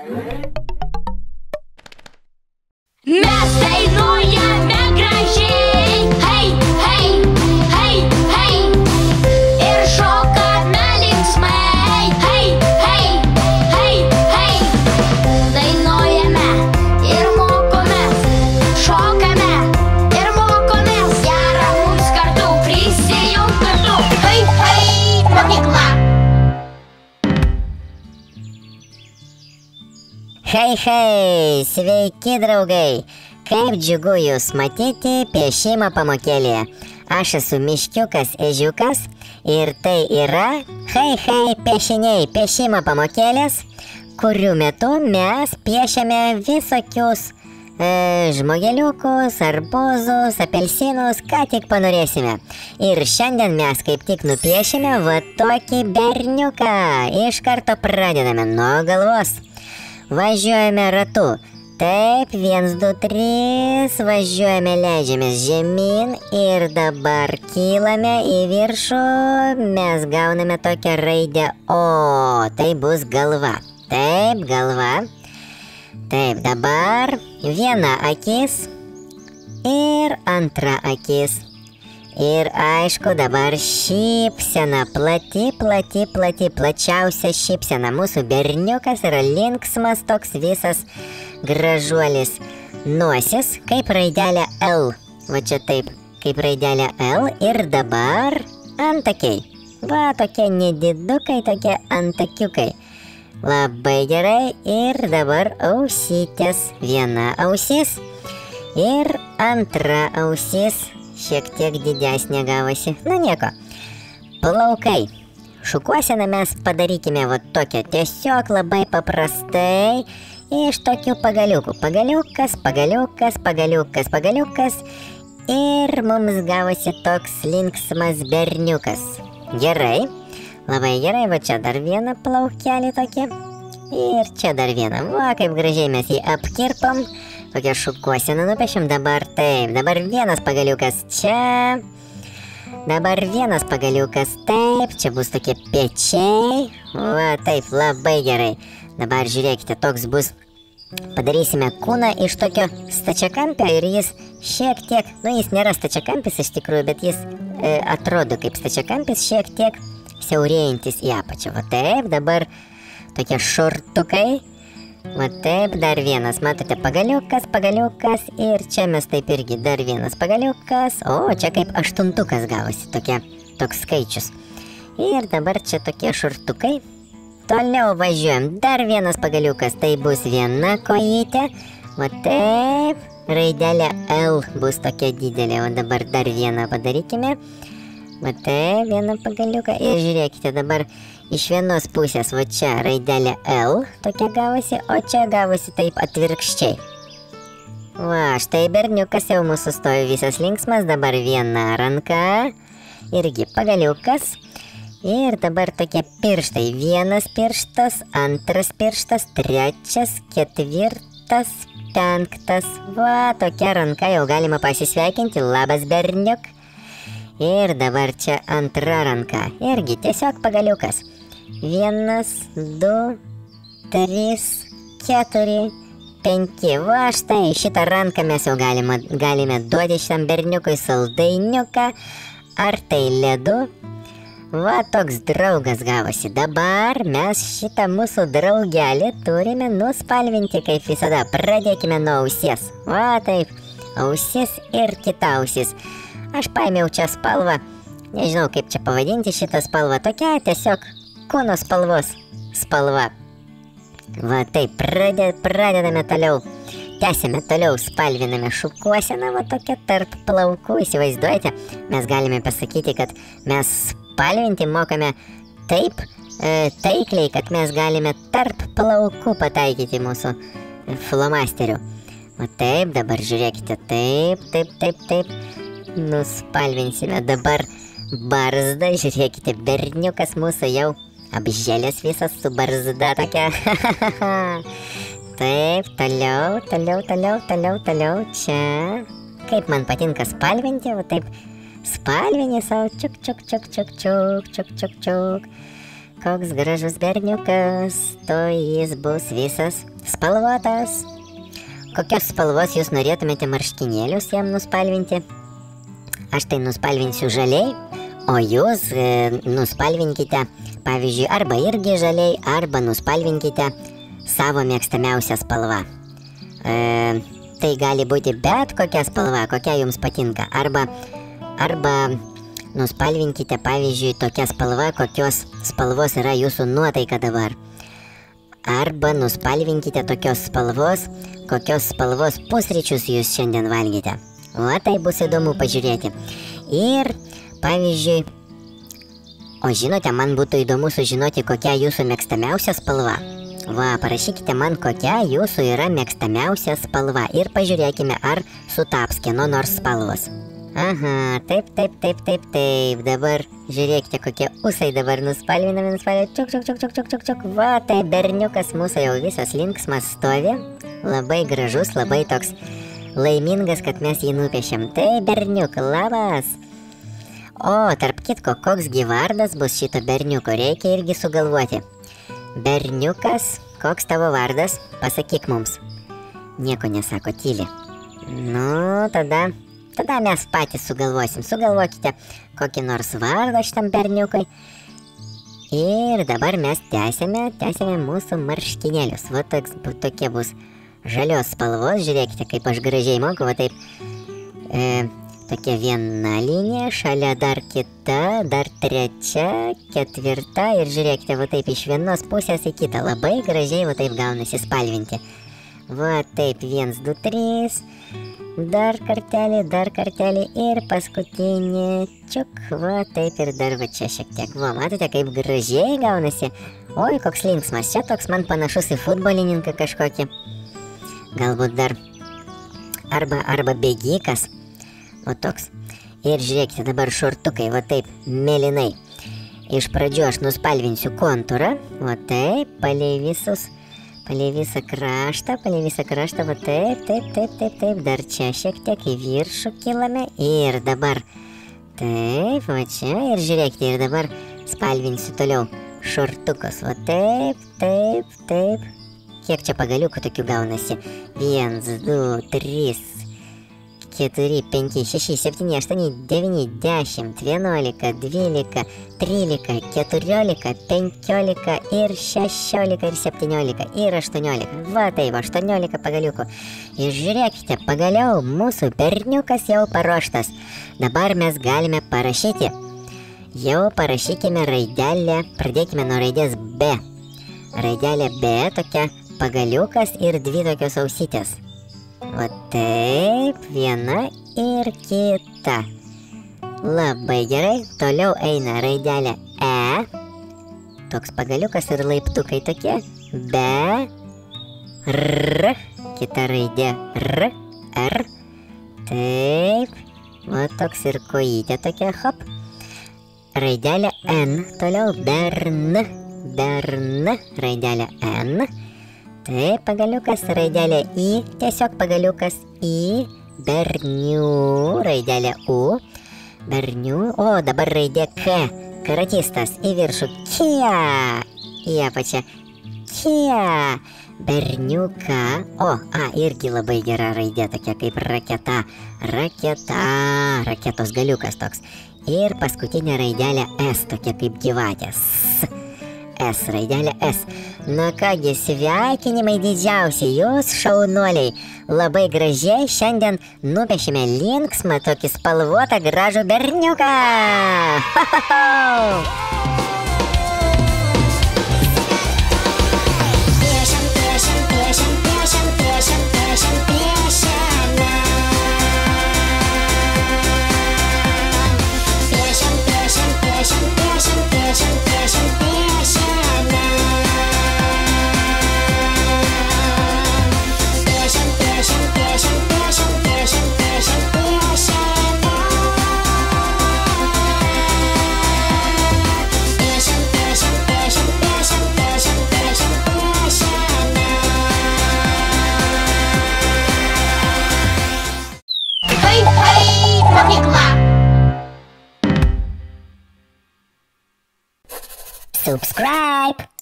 Mes dainuojame gražiai, hei, hei, hei, hei. Ir šokame linksmai, hei, hei, hei, hei. Dainuojame ir mokomės, šokame ir mokomės. Gera mums kartu, prisijunk kartu, hei, hei, mokykla. Hei, hei, sveiki draugai, kaip džiugu jūs matyti piešimo pamokėlėje. Aš esu Miškiukas Ežiukas ir tai yra hei, hei, piešiniai, piešimo pamokėlės, kurių metu mes piešiame visokius žmogeliukus, arbūzus, apelsinus, ką tik panorėsime. Ir šiandien mes kaip tik nupiešime va tokį berniuką. Iš karto pradedame nuo galvos. Važiuojame ratu. Taip, 1, 2, 3. Važiuojame, leidžiamės žemyn ir dabar kylame į viršų. Mes gauname tokią raidę O. Tai bus galva. Taip, galva. Taip, dabar viena akis ir antra akis. Ir aišku, dabar šypsena, plati, plačiausia šypsena. Mūsų berniukas yra linksmas, toks visas gražuolis. Nosis kaip raidelė L. Va čia taip, kaip raidelė L. Ir dabar antakiai. Va, tokie nedidukai, tokie antakiukai. Labai gerai. Ir dabar ausytės. Viena ausis ir antra ausis. Šiek tiek didesnė gavosi. Na nieko. Plaukai. Šukuoseną mes padarykime va tokią. Tiesiog labai paprastai. Iš tokių pagaliukų. Pagaliukas, pagaliukas, pagaliukas, pagaliukas. Ir mums gavosi toks linksmas berniukas. Gerai. Labai gerai. Va čia dar vieną plaukelį tokia. Ir čia dar vieną. Va kaip gražiai mes jį apkirpom. Tokią šukuoseną nupiešim. Dabar taip, dabar vienas pagaliukas čia. Dabar vienas pagaliukas taip. Čia bus tokie pečiai. Va taip, labai gerai. Dabar žiūrėkite, toks bus. Padarysime kūną iš tokio stačiakampio ir jis šiek tiek, nu jis nėra stačiakampis iš tikrųjų, bet jis atrodo kaip stačiakampis, šiek tiek siaurėjantis į apačią. Va taip, dabar tokie šortukai. Va taip, dar vienas, matote, pagaliukas, pagaliukas ir čia mes taip irgi dar vienas pagaliukas. O, čia kaip aštuntukas gavosi, toks skaičius. Ir dabar čia tokie šortukai. Toliau važiuojam, dar vienas pagaliukas, tai bus viena kojytė. Va taip, raidelė L bus tokia didelė, o dabar dar vieną padarykime. Va taip, vieną pagaliuką ir žiūrėkite dabar. Iš vienos pusės, va čia raidelė L tokia gavosi, o čia gavosi taip atvirkščiai. Va, štai berniukas jau mūsų stovi visas linksmas, dabar viena ranka, irgi pagaliukas. Ir dabar tokie pirštai, vienas pirštas, antras pirštas, trečias, ketvirtas, penktas. Va, tokia ranka jau galima pasisveikinti, labas berniuk. Ir dabar čia antra ranka, irgi tiesiog pagaliukas. 1, 2, 3, 4, 5. Va štai šitą ranką mes jau galime duoti šitam berniukui saldainiuką ar tai ledu. Va toks draugas gavosi. Dabar mes šitą mūsų draugelį turime nuspalvinti kaip visada. Pradėkime nuo ausies. Va taip, ausis ir kita ausis. Aš paėmiau čia spalvą. Nežinau kaip čia pavadinti šitą spalvą. Tokia tiesiog kūno spalvos spalva. Va taip, pradedame toliau. Tęsime toliau, spalviname šukuoseną, va tokia tarp plaukų. Įsivaizduojate, mes galime pasakyti, kad mes spalvinti mokame taip taikliai, kad mes galime tarp plaukų pataikyti mūsų flomasteriu. Va taip, dabar žiūrėkite, taip. Nuspalvinsime dabar barzdą, žiūrėkite, berniukas mūsų jau apžėlęs visas su barzda tokia. Taip, toliau, čia. Kaip man patinka spalvinti, va taip, spalvinį savo, čiuk. koks gražus berniukas, to jis bus visas spalvotas. Kokios spalvos jūs norėtumėte marškinėlius jam nuspalvinti? Aš tai nuspalvinsiu žaliai, o jūs nuspalvinkite, pavyzdžiui, arba irgi žaliai, arba nuspalvinkite savo mėgstamiausią spalvą. Tai gali būti bet kokia spalva, kokia jums patinka. Arba nuspalvinkite, pavyzdžiui, tokia spalva, kokios spalvos yra jūsų nuotaika dabar. Arba nuspalvinkite tokios spalvos, kokios spalvos pusryčius jūs šiandien valgėte. O tai bus įdomu pažiūrėti. Ir, pavyzdžiui, o žinote, man būtų įdomu sužinoti, kokia jūsų mėgstamiausia spalva. Va, parašykite man, kokia jūsų yra mėgstamiausia spalva. Ir pažiūrėkime, ar sutaps kieno nors spalvos. Aha, taip. Dabar žiūrėkite, kokie ūsai dabar nuspalvinami. Čiuk. Va, tai berniukas mūsų jau visas linksmas stovi. Labai gražus, labai toks laimingas, kad mes jį nupiešėm. Tai berniuk, labas. O, tarp kitko, koks vardas bus šito berniuko, reikia irgi sugalvoti. Berniukas, koks tavo vardas? Pasakyk mums. Nieko nesako, tyli. Nu, tada mes patys sugalvosim. Sugalvokite kokį nors vardą šitam berniukui. Ir dabar mes tęsime mūsų marškinėlius. Va tokie bus žalios spalvos. Žiūrėkite, kaip aš gražiai moku. Va taip. Tokia viena linija, šalia dar kita, dar trečia, ketvirta. Ir žiūrėkite, va taip iš vienos pusės į kitą. Labai gražiai va taip gaunasi spalvinti. Va taip, 1, 2, 3. Dar kartelį ir paskutinį. Čiuk, va taip ir dar va čia šiek tiek. Va, matote, kaip gražiai gaunasi. Oi, koks linksmas. Čia toks man panašus į futbolininką kažkokį. Galbūt dar arba bėgikas. O toks. Ir žiūrėkite, dabar šortukai, va taip, mėlynai. Iš pradžių aš nuspalvinsiu kontūrą. Va taip, palei visą kraštą, va taip, dar čia šiek tiek į viršų kilame ir dabar taip, va čia ir žiūrėkite, ir dabar spalvinsiu toliau šortukas, va taip, kiek čia pagaliukų tokių gaunasi, 1, 2, 3, 4, 5, 6, 7, 8, 9, 10, 11, 12, 13, 14, 15 ir 16 ir 17 ir 18. Va taip, 18 pagaliukų. Ir žiūrėkite, pagaliau mūsų berniukas jau paruoštas. Dabar mes galime parašyti. Jau parašykime raidelę, pradėkime nuo raidės B. Raidelė B, tokia pagaliukas ir 2 tokios ausytės. Va taip, viena ir kita. Labai gerai, toliau eina raidelė E. Toks pagaliukas ir laiptukai tokie. B. R. Kita raidė R. R. Taip. Va toks ir kojytė tokia, hop. Raidelė N. Toliau bern. Bern. Raidelė N. Taip, pagaliukas, raidelė I, tiesiog pagaliukas I, bernių, raidelė U, bernių, o dabar raidė K, karatistas, į viršų, kia, į apačią, kia, berniuka, irgi labai gera raidė, tokia kaip raketa, raketos galiukas toks, ir paskutinė raidelė S, tokia kaip gyvatės. S, raidelė S. Na kągi, sveikinimai didžiausi, jūs šaunuoliai. Labai gražiai šiandien nupiešėme linksmą tokį spalvotą gražų berniuką. subscribe.